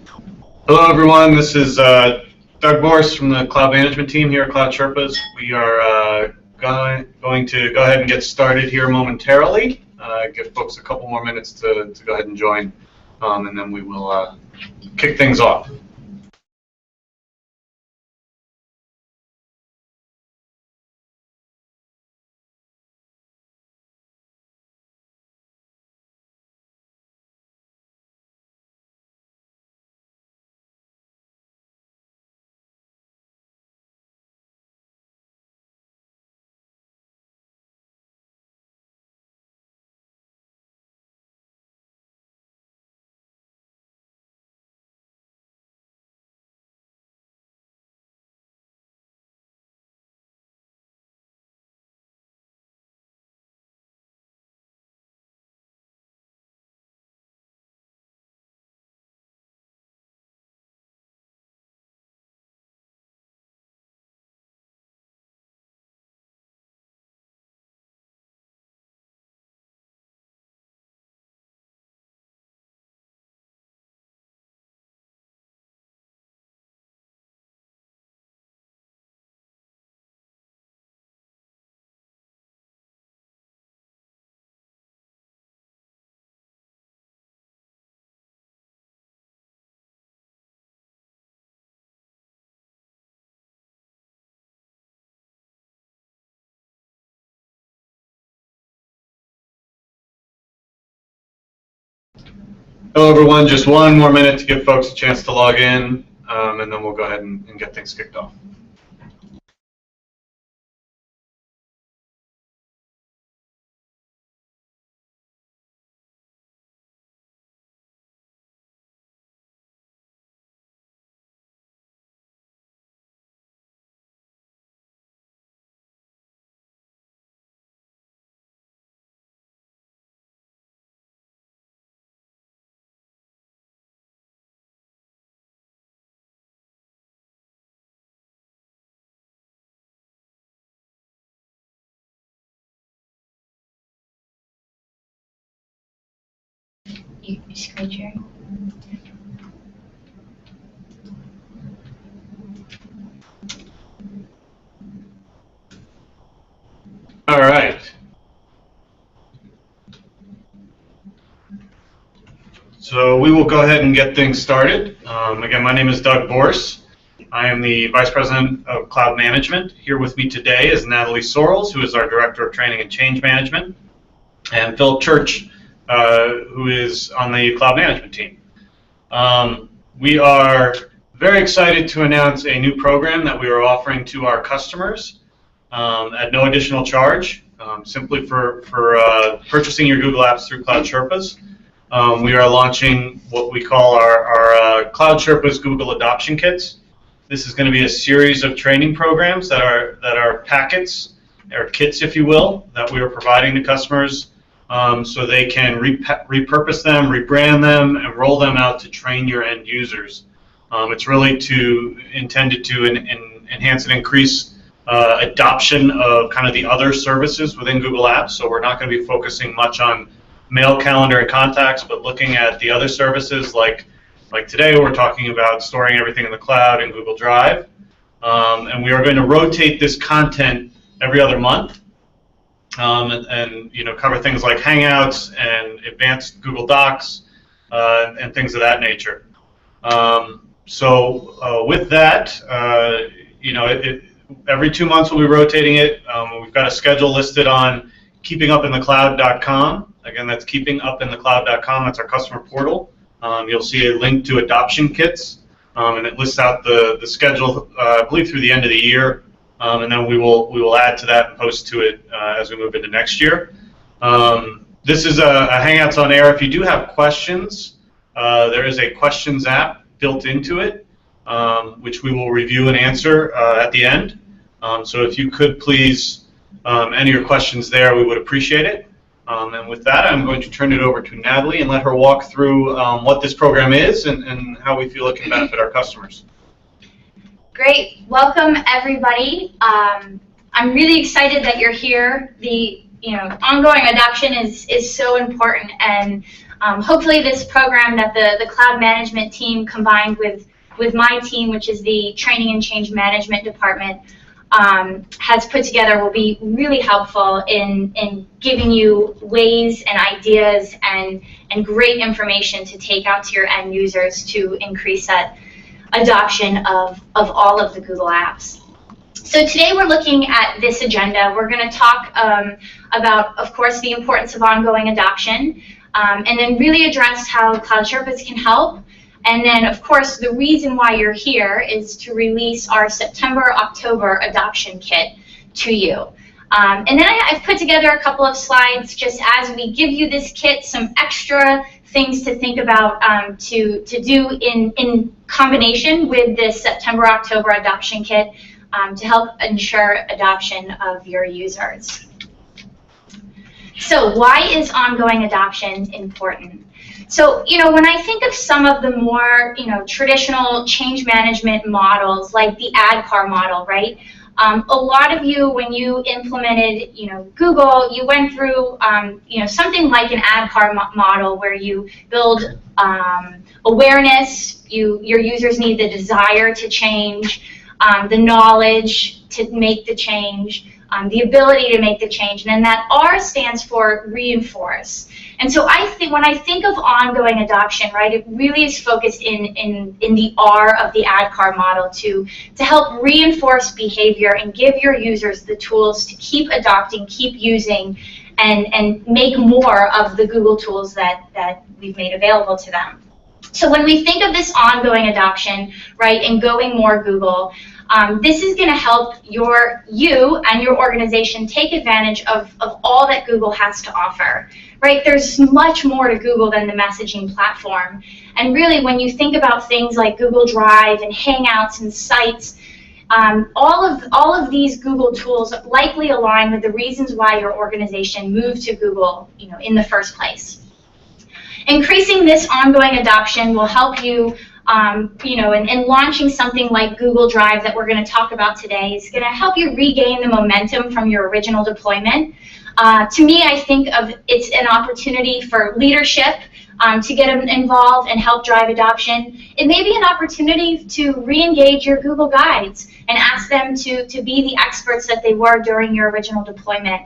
Hello everyone, this is Doug Morris from the Cloud Management team here at Cloud Sherpas. We are going to go ahead and get started here momentarily. Give folks a couple more minutes to go ahead and join, and then we will kick things off. Hello everyone, just one more minute to give folks a chance to log in, and then we'll go ahead and get things kicked off. Screen sharing. All right. So we will go ahead and get things started. Again, my name is Doug Morris. I am the Vice President of Cloud Management. Here with me today is Natalie Sorrells, who is our Director of Training and Change Management, and Philip Church, who is on the Cloud Management team. We are very excited to announce a new program that we are offering to our customers at no additional charge, simply for purchasing your Google Apps through Cloud Sherpas. We are launching what we call our Cloud Sherpas Google Adoption Kits. This is going to be a series of training programs that are packets, or kits if you will, that we are providing to customers so they can repurpose them, rebrand them, and roll them out to train your end users. It's really intended to enhance and increase adoption of kind of the other services within Google Apps. So we're not going to be focusing much on mail, calendar, and contacts, but looking at the other services like today we're talking about storing everything in the cloud in Google Drive. And we are going to rotate this content every other month and cover things like Hangouts and advanced Google Docs and things of that nature. So with that, every 2 months we'll be rotating it. We've got a schedule listed on keepingupinthecloud.com. Again, that's keepingupinthecloud.com. That's our customer portal. You'll see a link to adoption kits, and it lists out the schedule, I believe, through the end of the year, and then we will add to that and post to it as we move into next year. This is a Hangouts on Air. If you do have questions, there is a questions app built into it, which we will review and answer at the end. So if you could please enter your questions there, we would appreciate it. And with that, I'm going to turn it over to Natalie and let her walk through what this program is and how we feel it can benefit our customers. Great. Welcome, everybody. I'm really excited that you're here. The ongoing adoption is so important, and Hopefully this program that the cloud management team combined with my team, which is the Training and Change Management Department, has put together will be really helpful in giving you ways and ideas and great information to take out to your end users to increase that adoption of all of the Google apps. So today we're looking at this agenda. We're going to talk about, of course, the importance of ongoing adoption, and then really address how Cloud Sherpas can help. And then, of course, the reason why you're here is to release our September-October adoption kit to you. And then I've put together a couple of slides just as we give you this kit, some extra things to think about to do in combination with this September-October adoption kit to help ensure adoption of your users. So why is ongoing adoption important? So, when I think of some of the more, traditional change management models, like the ADKAR model, right? A lot of you, when you implemented, Google, you went through, something like an ADKAR model where you build awareness, your users need the desire to change, the knowledge to make the change, the ability to make the change, and then that R stands for reinforce. And so when I think of ongoing adoption, right, it really is focused in the R of the ADKAR model to help reinforce behavior and give your users the tools to keep adopting, keep using, and make more of the Google tools that we've made available to them. So when we think of this ongoing adoption, right, and going more Google, this is going to help you and your organization take advantage of all that Google has to offer, right? There's much more to Google than the messaging platform. And really, when you think about things like Google Drive and Hangouts and Sites, all of these Google tools likely align with the reasons why your organization moved to Google, in the first place. Increasing this ongoing adoption will help you, in launching something like Google Drive that we're going to talk about today is going to help you regain the momentum from your original deployment. To me, I think of it's an opportunity for leadership to get involved and help drive adoption. It may be an opportunity to re-engage your Google Guides and ask them to be the experts that they were during your original deployment.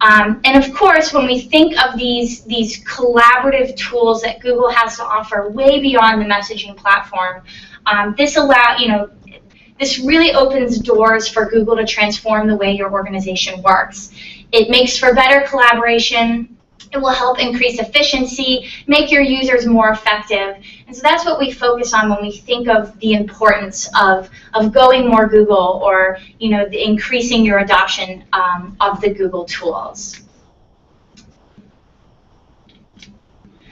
And of course, when we think of these collaborative tools that Google has to offer way beyond the messaging platform, this really opens doors for Google to transform the way your organization works. It makes for better collaboration. It will help increase efficiency, make your users more effective. And so that's what we focus on when we think of the importance of going more Google or, increasing your adoption of the Google tools.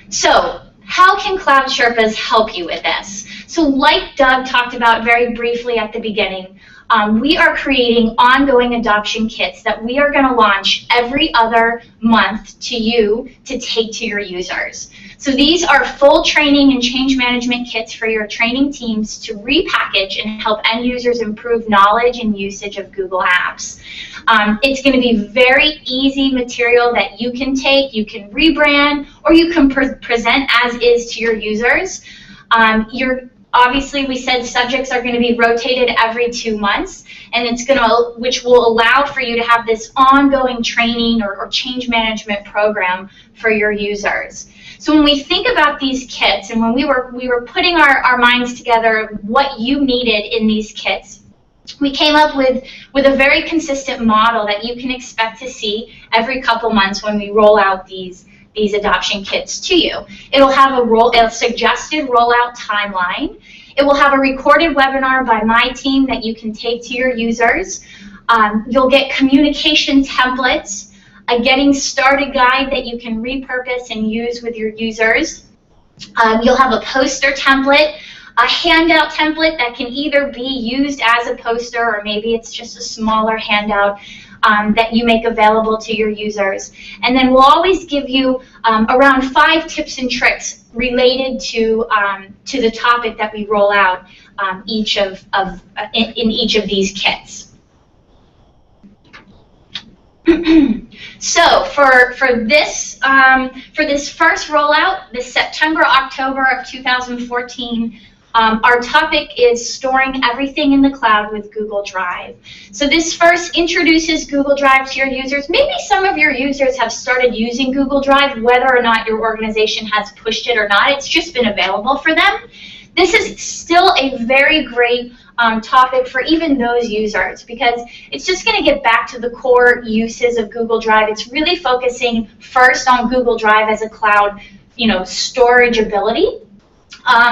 So how can Cloud Sherpas help you with this? So like Doug talked about very briefly at the beginning, we are creating ongoing adoption kits that we are going to launch every other month to you to take to your users. So these are full training and change management kits for your training teams to repackage and help end users improve knowledge and usage of Google Apps. It's going to be very easy material that you can take, you can rebrand, or you can present as is to your users. Obviously, we said subjects are going to be rotated every 2 months, and which will allow for you to have this ongoing training or change management program for your users. So when we think about these kits, and when we were putting our minds together what you needed in these kits, we came up with a very consistent model that you can expect to see every couple months when we roll out these adoption kits to you. It'll have a suggested rollout timeline. It will have a recorded webinar by my team that you can take to your users. You'll get communication templates, a getting started guide that you can repurpose and use with your users. You'll have a poster template, a handout template that can either be used as a poster or maybe it's just a smaller handout that you make available to your users. And then we'll always give you around 5 tips and tricks related to the topic that we roll out in each of these kits. So for this first rollout, this September, October of 2014, our topic is storing everything in the cloud with Google Drive. So this first introduces Google Drive to your users. Maybe some of your users have started using Google Drive, whether or not your organization has pushed it or not. It's just been available for them. This is still a very great topic for even those users, because it's just going to get back to the core uses of Google Drive. It's really focusing first on Google Drive as a cloud, storage ability.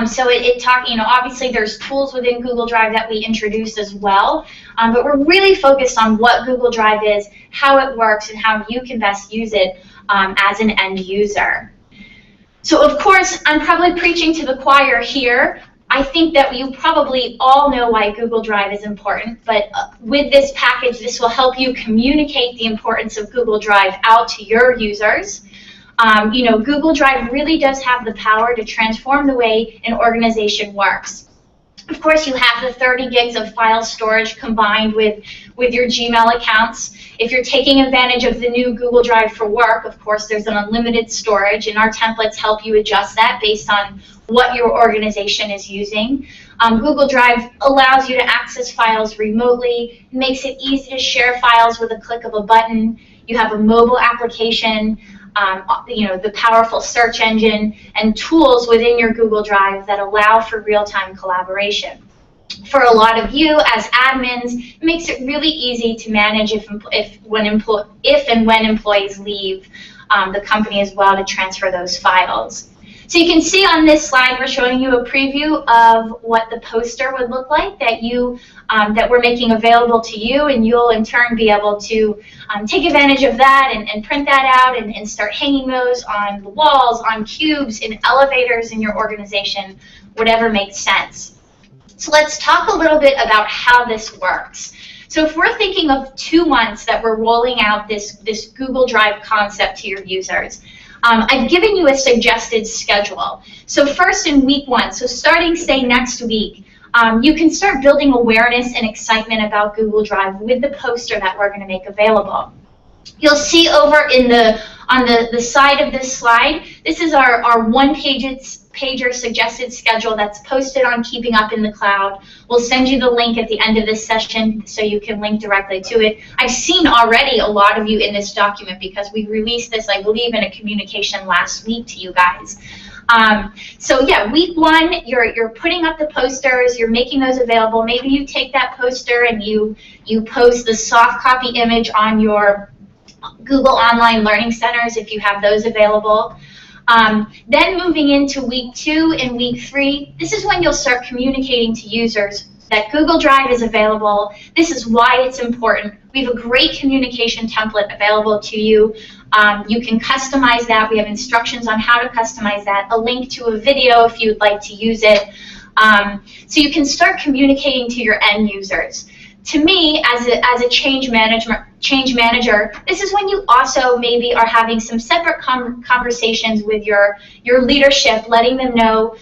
So obviously there's tools within Google Drive that we introduced as well, but we're really focused on what Google Drive is, how it works, and how you can best use it as an end user. So of course, I'm probably preaching to the choir here. I think that you probably all know why Google Drive is important, but with this package, this will help you communicate the importance of Google Drive out to your users. Google Drive really does have the power to transform the way an organization works. Of course, you have the 30 gigs of file storage combined with your Gmail accounts. If you're taking advantage of the new Google Drive for Work, of course, there's an unlimited storage, and our templates help you adjust that based on what your organization is using. Google Drive allows you to access files remotely, makes it easy to share files with a click of a button. You have a mobile application, the powerful search engine, and tools within your Google Drive that allow for real-time collaboration. For a lot of you as admins, it makes it really easy to manage if and when employees leave the company as well, to transfer those files. So you can see on this slide, we're showing you a preview of what the poster would look like that we're making available to you, and you'll in turn be able to take advantage of that and print that out and start hanging those on the walls, on cubes, in elevators in your organization, whatever makes sense. So let's talk a little bit about how this works. So if we're thinking of 2 months that we're rolling out this Google Drive concept to your users, I've given you a suggested schedule. So first in week 1, so starting, say, next week, you can start building awareness and excitement about Google Drive with the poster that we're going to make available. You'll see over on the side of this slide, this is our one-pager suggested schedule that's posted on Keeping Up in the Cloud. We'll send you the link at the end of this session so you can link directly to it. I've seen already a lot of you in this document because we released this, I believe, in a communication last week to you guys. So yeah, week 1, you're putting up the posters, you're making those available. Maybe you take that poster and you post the soft copy image on your Google Online Learning Centers if you have those available. Then moving into week 2 and week 3, this is when you'll start communicating to users that Google Drive is available. This is why it's important. We have a great communication template available to you. You can customize that. We have instructions on how to customize that, a link to a video if you'd like to use it. So you can start communicating to your end users. To me, as a change manager, this is when you also maybe are having some separate conversations with your leadership, letting them know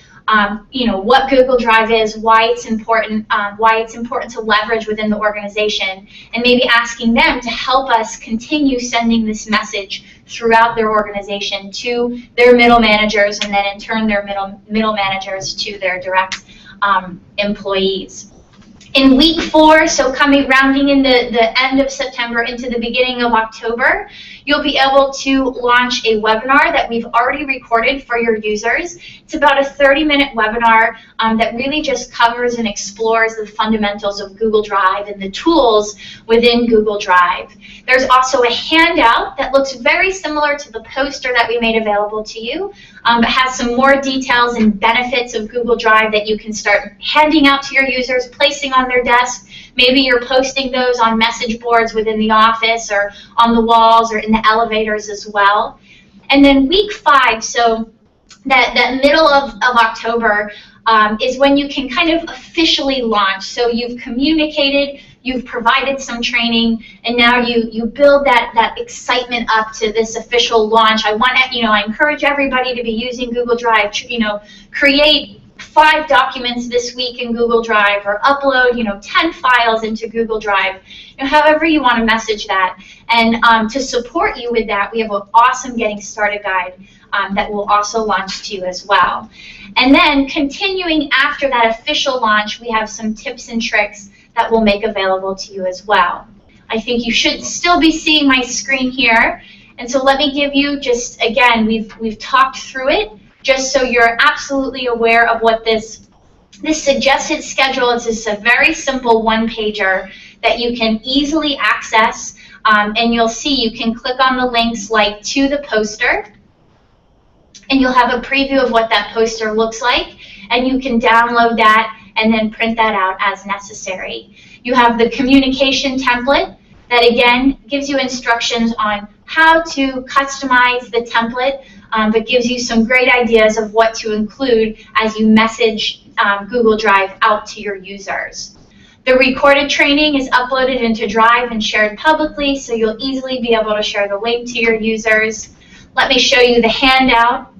what Google Drive is, why it's important to leverage within the organization, and maybe asking them to help us continue sending this message throughout their organization to their middle managers, and then in turn their middle managers to their direct employees. In week 4, so rounding in the end of September into the beginning of October, you'll be able to launch a webinar that we've already recorded for your users. It's about a 30-minute webinar that really just covers and explores the fundamentals of Google Drive and the tools within Google Drive. There's also a handout that looks very similar to the poster that we made available to you, but has some more details and benefits of Google Drive that you can start handing out to your users, placing on their desk. Maybe you're posting those on message boards within the office or on the walls or in the elevators as well. And then week 5, so that middle of October, is when you can kind of officially launch. So you've communicated, you've provided some training, and now you build that excitement up to this official launch. I encourage everybody to be using Google Drive. Create 5 documents this week in Google Drive, or upload 10 files into Google Drive, however you want to message that. And to support you with that, we have an awesome Getting Started guide that we'll also launch to you as well. And then continuing after that official launch, we have some tips and tricks that we'll make available to you as well. I think you should still be seeing my screen here. And so let me give you just, again, we've talked through it, just so you're absolutely aware of what this suggested schedule is. It's a very simple one-pager that you can easily access, and you'll see you can click on the links like to the poster, and you'll have a preview of what that poster looks like, and you can download that and then print that out as necessary. You have the communication template that, again, gives you instructions on how to customize the template, but gives you some great ideas of what to include as you message Google Drive out to your users. The recorded training is uploaded into Drive and shared publicly, so you'll easily be able to share the link to your users. Let me show you the handout.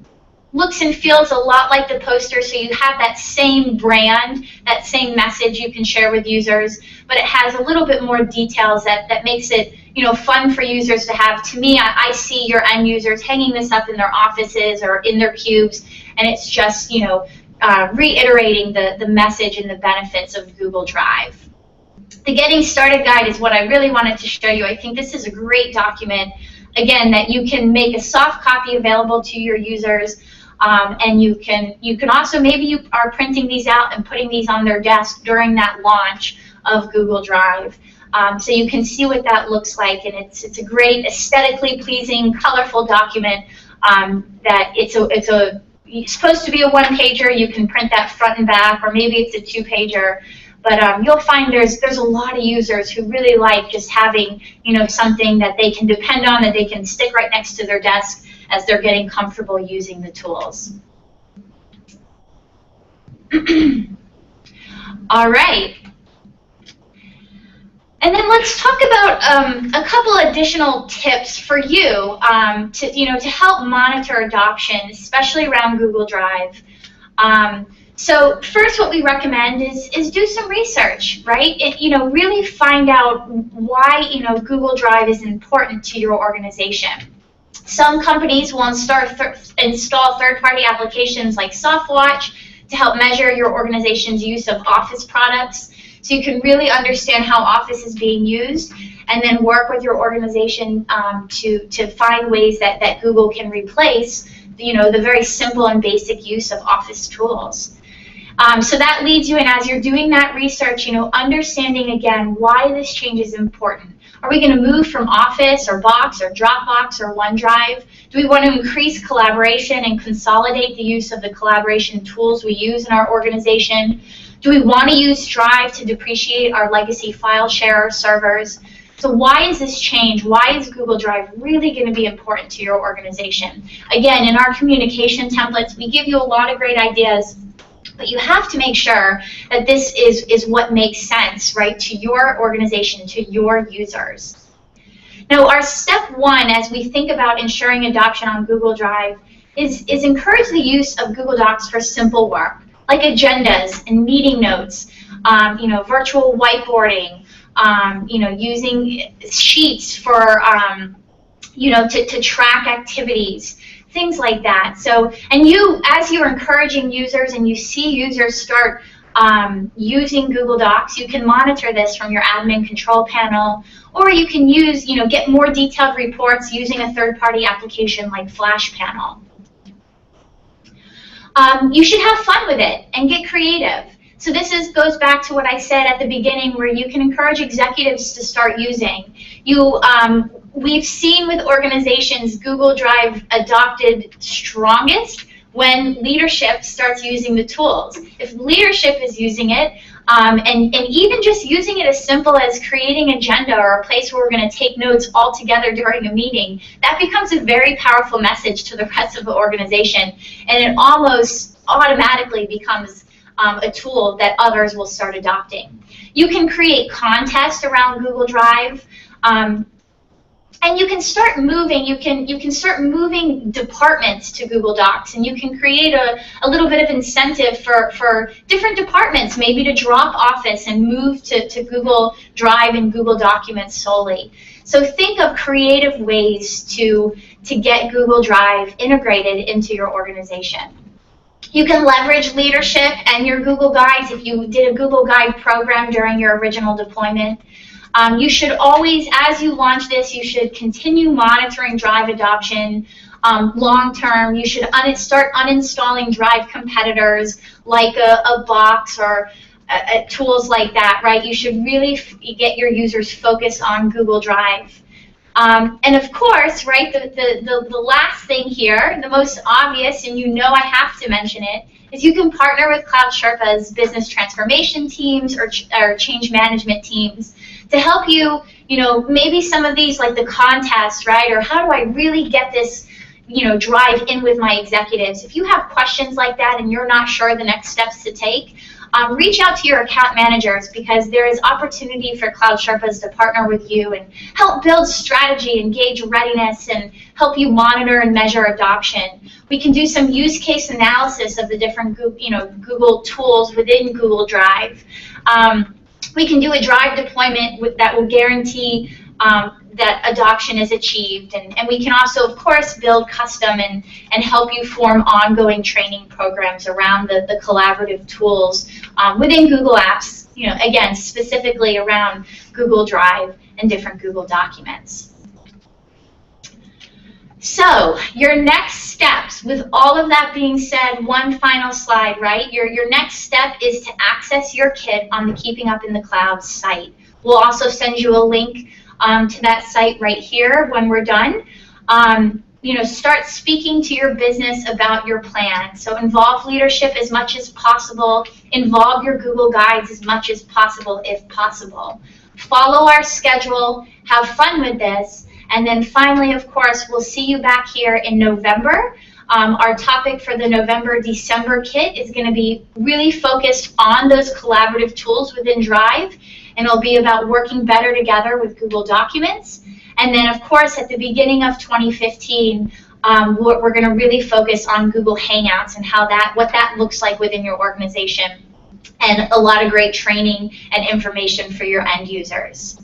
Looks and feels a lot like the poster, so you have that same brand, that same message you can share with users, but it has a little bit more details that makes it fun for users to have. To me, I see your end users hanging this up in their offices or in their cubes, and it's just reiterating the message and the benefits of Google Drive. The Getting Started guide is what I really wanted to show you. I think this is a great document, again, that you can make a soft copy available to your users. And you can also, maybe you are printing these out and putting these on their desk during that launch of Google Drive. So you can see what that looks like, and it's a great, aesthetically pleasing, colorful document that it's supposed to be a one-pager. You can print that front and back, or maybe it's a 2-pager. But you'll find there's a lot of users who really like just having something that they can depend on, that they can stick right next to their desk as they're getting comfortable using the tools. All right. And then let's talk about a couple additional tips for you to help monitor adoption, especially around Google Drive. So first, what we recommend is do some research, right? Really find out why Google Drive is important to your organization. Some companies will install third-party applications like SoftWatch to help measure your organization's use of Office products, so you can really understand how Office is being used, and then work with your organization to find ways that Google can replace the very simple and basic use of Office tools. So that leads you in, as you're doing that research, understanding again why this change is important. Are we going to move from Office or Box or Dropbox or OneDrive? Do we want to increase collaboration and consolidate the use of the collaboration tools we use in our organization? Do we want to use Drive to depreciate our legacy file share servers? So why is this change? Why is Google Drive really going to be important to your organization? Again, in our communication templates, we give you a lot of great ideas, but you have to make sure that this is what makes sense, right, to your organization, to your users. Now, our step 1, as we think about ensuring adoption on Google Drive, is encourage the use of Google Docs for simple work, like agendas and meeting notes, virtual whiteboarding, using sheets for, to track activities, things like that. So, and as you're encouraging users and you see users start using Google Docs, you can monitor this from your admin control panel, or you can use, get more detailed reports using a third-party application like Flash Panel. You should have fun with it and get creative. So this goes back to what I said at the beginning, where you can encourage executives to start using. We've seen with organizations Google Drive adopted strongest when leadership starts using the tools. If leadership is using it, and even just using it as simple as creating an agenda or a place where we're going to take notes all together during a meeting, that becomes a very powerful message to the rest of the organization, and it almost automatically becomes a tool that others will start adopting. You can create contests around Google Drive. And you can start moving. You can start moving departments to Google Docs, and you can create a little bit of incentive for different departments, maybe to drop Office and move to Google Drive and Google Documents solely. So think of creative ways to get Google Drive integrated into your organization. You can leverage leadership and your Google Guides if you did a Google Guide program during your original deployment. You should always, as you launch this, you should continue monitoring Drive adoption long term. You should start uninstalling Drive competitors like a Box or tools like that, right? You should really get your users focused on Google Drive. And of course, right, the last thing here, the most obvious, and you know I have to mention it, is you can partner with Cloud Sherpas business transformation teams or change management teams to help you, maybe some of these like the contests, right, or how do I really get this, Drive in with my executives. If you have questions like that and you're not sure the next steps to take, reach out to your account managers, because there is opportunity for Cloud Sherpas to partner with you and help build strategy, engage readiness, and help you monitor and measure adoption. We can do some use case analysis of the different Google tools within Google Drive. We can do a Drive deployment that will guarantee that adoption is achieved, and we can also, of course, build custom and help you form ongoing training programs around the collaborative tools within Google Apps, again, specifically around Google Drive and different Google documents. So your next steps, with all of that being said, one final slide, right? Your next step is to access your kit on the Keeping Up in the Cloud site. We'll also send you a link to that site right here when we're done. Start speaking to your business about your plan. So involve leadership as much as possible. Involve your Google Guides as much as possible, if possible. Follow our schedule. Have fun with this. And then finally, of course, we'll see you back here in November. Our topic for the November-December kit is going to be really focused on those collaborative tools within Drive, and it'll be about working better together with Google Documents. And then, of course, at the beginning of 2015, we're going to really focus on Google Hangouts and what that looks like within your organization, and a lot of great training and information for your end users.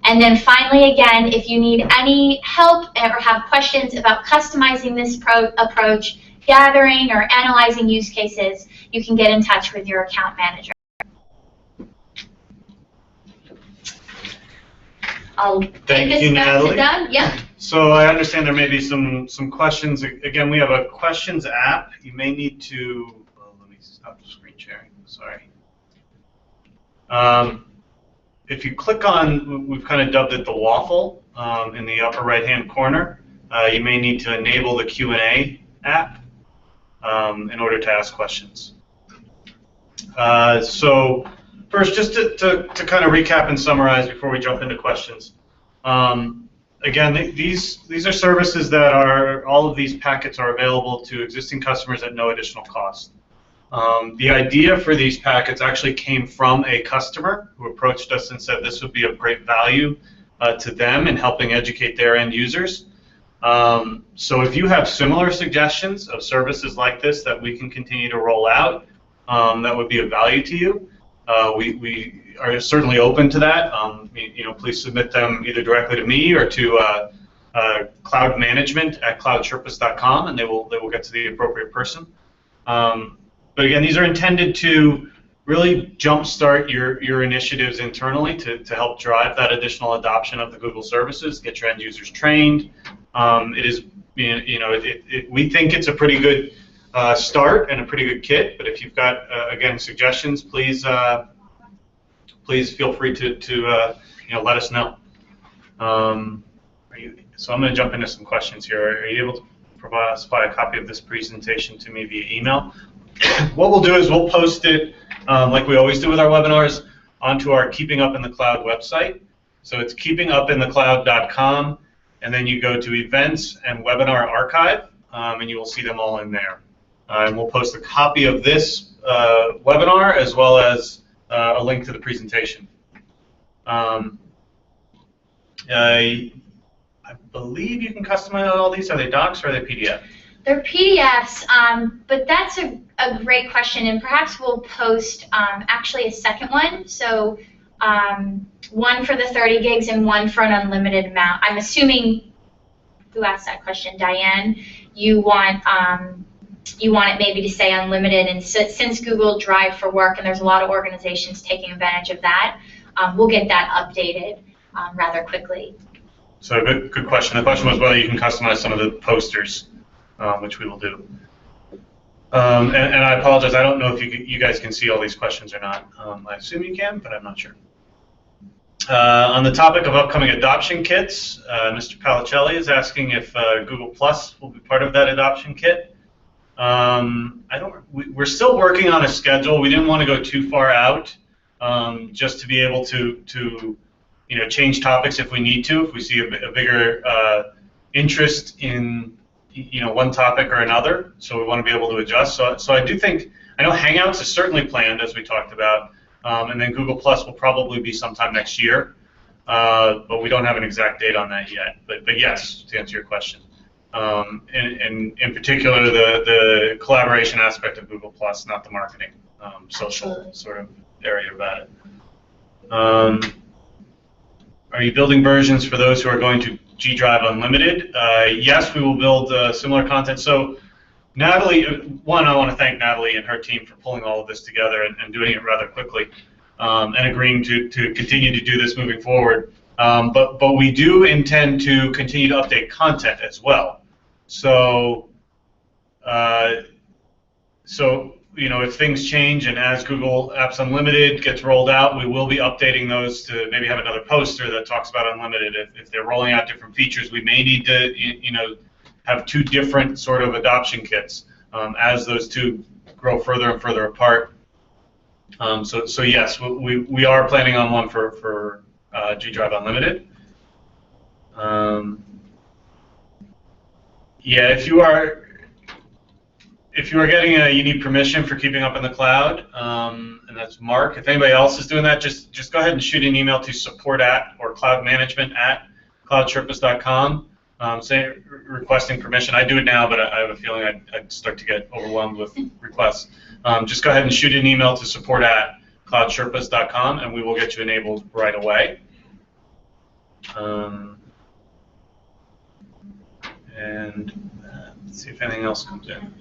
And then finally, again, if you need any help or have questions about customizing this approach, gathering or analyzing use cases, you can get in touch with your account manager. I'll take this back to Doug. Yep. So I understand there may be some questions. Again, we have a questions app. You may need to, let me stop the screen sharing, sorry. If you click on, we've kind of dubbed it the waffle in the upper right-hand corner, you may need to enable the Q&A app in order to ask questions. So first, just to kind of recap and summarize before we jump into questions. Again, these are services that all of these packets are available to existing customers at no additional cost. The idea for these packets actually came from a customer who approached us and said this would be of great value to them in helping educate their end users. So if you have similar suggestions of services like this that we can continue to roll out that would be of value to you, we are certainly open to that. Please submit them either directly to me or to cloudmanagement@cloudsherpas.com, and they will get to the appropriate person. But again, these are intended to really jumpstart your initiatives internally to help drive that additional adoption of the Google services, get your end users trained. It is, we think it's a pretty good start and a pretty good kit. But if you've got again suggestions, please feel free to let us know. So I'm going to jump into some questions here. Are you able to supply a copy of this presentation to me via email? What we'll do is we'll post it, like we always do with our webinars, onto our Keeping Up in the Cloud website. So it's keepingupinthecloud.com, and then you go to Events and Webinar Archive, and you will see them all in there. And we'll post a copy of this webinar as well as a link to the presentation. I believe you can customize all these. Are they docs or are they PDF? They're PDFs, but that's a great question, and perhaps we'll post actually a second one. So one for the 30 gigs and one for an unlimited amount. I'm assuming, who asked that question? Diane, you want it maybe to say unlimited, and since Google Drive for Work, and there's a lot of organizations taking advantage of that, we'll get that updated rather quickly. So good question. The question was whether you can customize some of the posters, which we will do. And I apologize, I don't know if you guys can see all these questions or not. I assume you can, but I'm not sure. On the topic of upcoming adoption kits, Mr. Palicelli is asking if Google Plus will be part of that adoption kit. We're still working on a schedule. We didn't want to go too far out, just to be able to change topics if we need to, if we see a bigger interest in one topic or another. So we want to be able to adjust. So I do think, I know Hangouts is certainly planned, as we talked about, and then Google Plus will probably be sometime next year, but we don't have an exact date on that yet. But yes, to answer your question. And in particular, the collaboration aspect of Google Plus, not the marketing, social sort of area about it. Are you building versions for those who are going to G Drive Unlimited? Yes, we will build similar content. So Natalie, one, I want to thank Natalie and her team for pulling all of this together and doing it rather quickly, and agreeing to continue to do this moving forward. But we do intend to continue to update content as well. So, if things change and as Google Apps Unlimited gets rolled out, we will be updating those to maybe have another poster that talks about Unlimited. If they're rolling out different features, we may need to, have two different sort of adoption kits as those two grow further and further apart. So yes, we are planning on one for G Drive Unlimited. Yeah, if you are getting you need permission for keeping up in the cloud, and that's Mark. If anybody else is doing that, just go ahead and shoot an email to support@or cloudmanagement@cloudsherpas.com, requesting permission. I do it now, but I have a feeling I'd start to get overwhelmed with requests. Just go ahead and shoot an email to support@cloudsherpas.com, and we will get you enabled right away. And let's see if anything else comes in.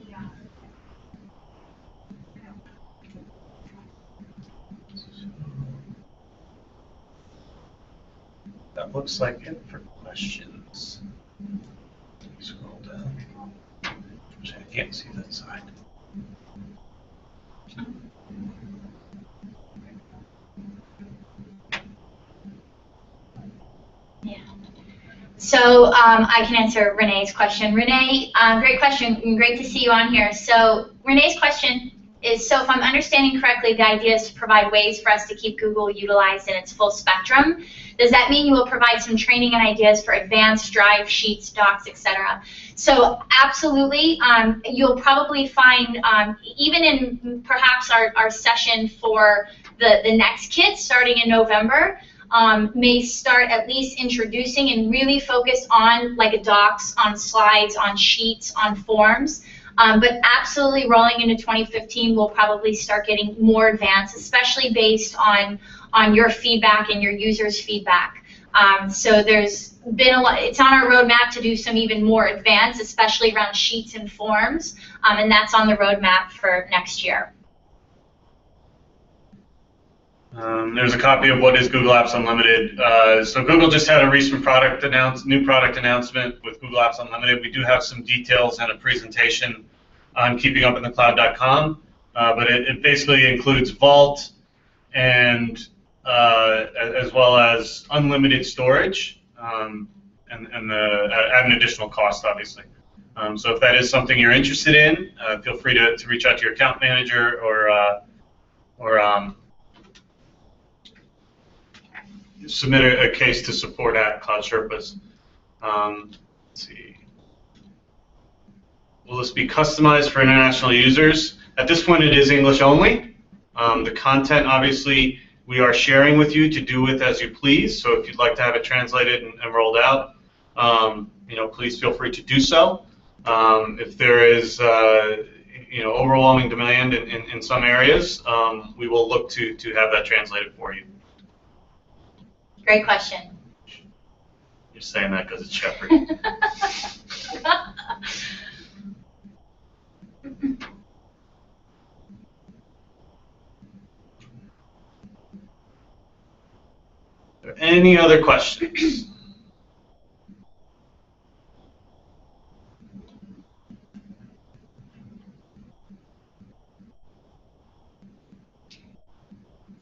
That looks like it for questions. Scroll down. I can't see that side. Yeah. So I can answer Renee's question. Renee, great question, and great to see you on here. So Renee's question is, so if I'm understanding correctly, the idea is to provide ways for us to keep Google utilized in its full spectrum. Does that mean you will provide some training and ideas for advanced Drive, Sheets, Docs, etc.? So absolutely. You'll probably find, even in perhaps our session for the next kit starting in November, may start at least introducing and really focus on like a docs, on slides, on sheets, on forms. But absolutely rolling into 2015, we'll probably start getting more advanced, especially based on your feedback and your users' feedback. So there's been a lot, it's on our roadmap to do some even more advanced, especially around sheets and forms, and that's on the roadmap for next year. There's a copy of what is Google Apps Unlimited. So Google just had a recent new product announcement with Google Apps Unlimited. We do have some details and a presentation on keepingupinthecloud.com, but it basically includes Vault and as well as unlimited storage and at an additional cost, obviously. So if that is something you're interested in, feel free to reach out to your account manager or submit a case to support@cloudsherpas. Let's see. Will this be customized for international users? At this point, it is English only. The content, obviously, we are sharing with you to do with as you please. So if you'd like to have it translated and rolled out, please feel free to do so. If there is overwhelming demand in some areas, we will look to have that translated for you. Great question. You're saying that because it's Shepherd. Are there any other questions?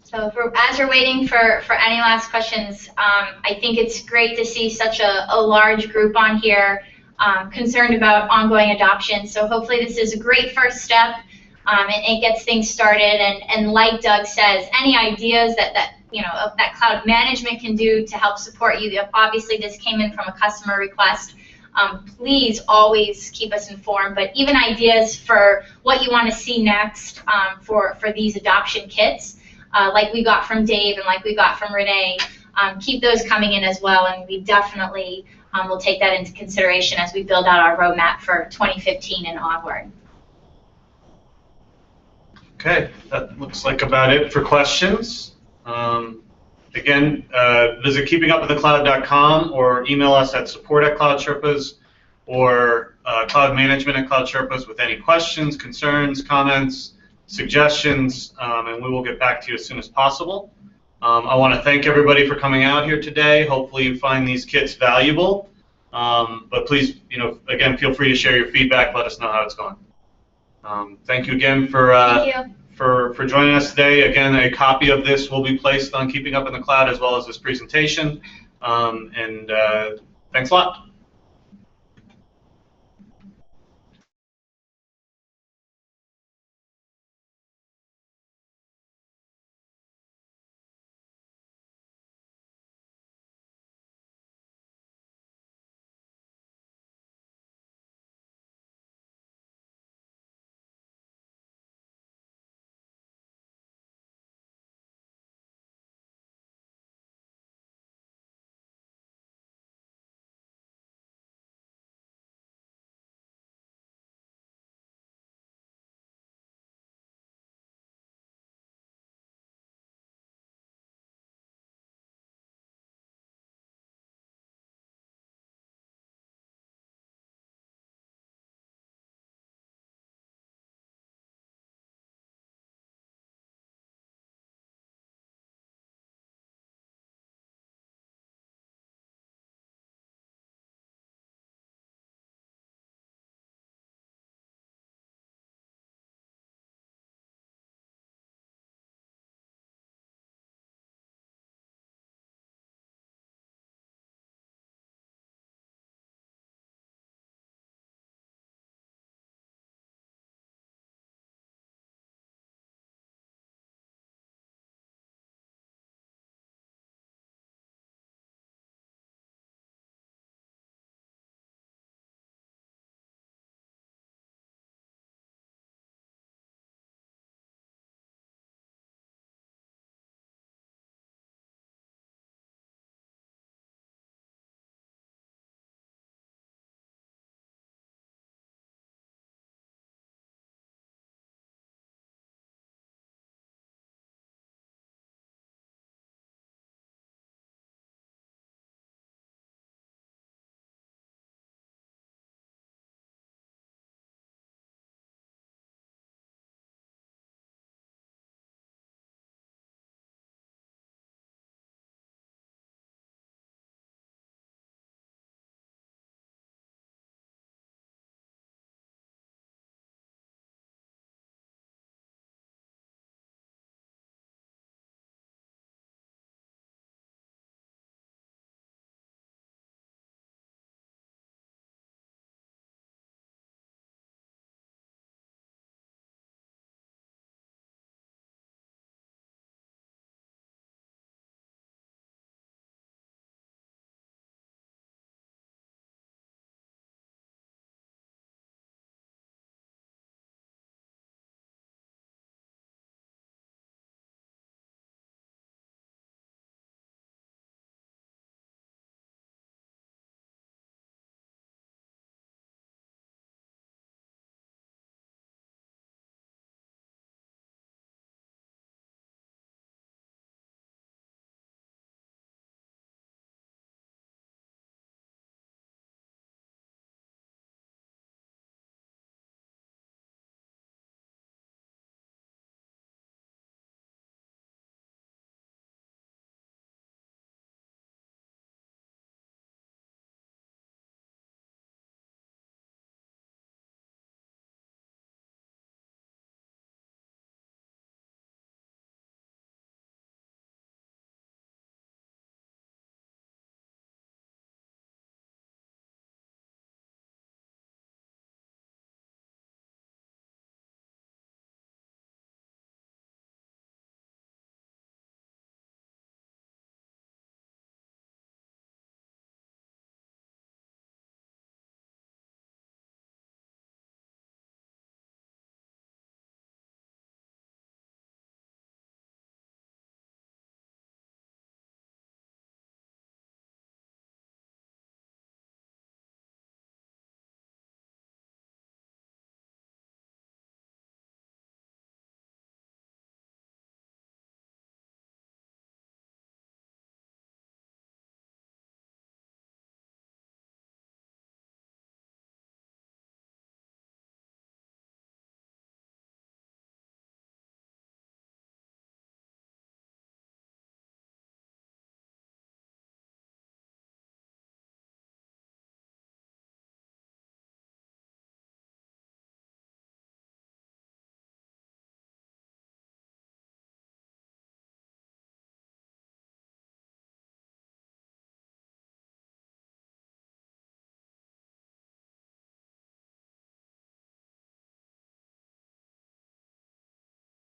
So as we're waiting for any last questions, I think it's great to see such a large group on here concerned about ongoing adoption. So hopefully this is a great first step, and it gets things started. And like Doug says, any ideas that cloud management can do to help support you. Obviously, this came in from a customer request. Please always keep us informed. But even ideas for what you want to see next for these adoption kits. Like we got from Dave and like we got from Renee, keep those coming in as well, and we definitely will take that into consideration as we build out our roadmap for 2015 and onward. Okay, that looks like about it for questions. Again, visit keepingupwiththecloud.com or email us at support@CloudSherpas or cloudmanagement@CloudSherpas with any questions, concerns, comments, suggestions, and we will get back to you as soon as possible. I want to thank everybody for coming out here today. Hopefully you find these kits valuable. But please, again, feel free to share your feedback. Let us know how it's going. Thank you again for joining us today. Again, a copy of this will be placed on Keeping Up in the Cloud as well as this presentation. Thanks a lot.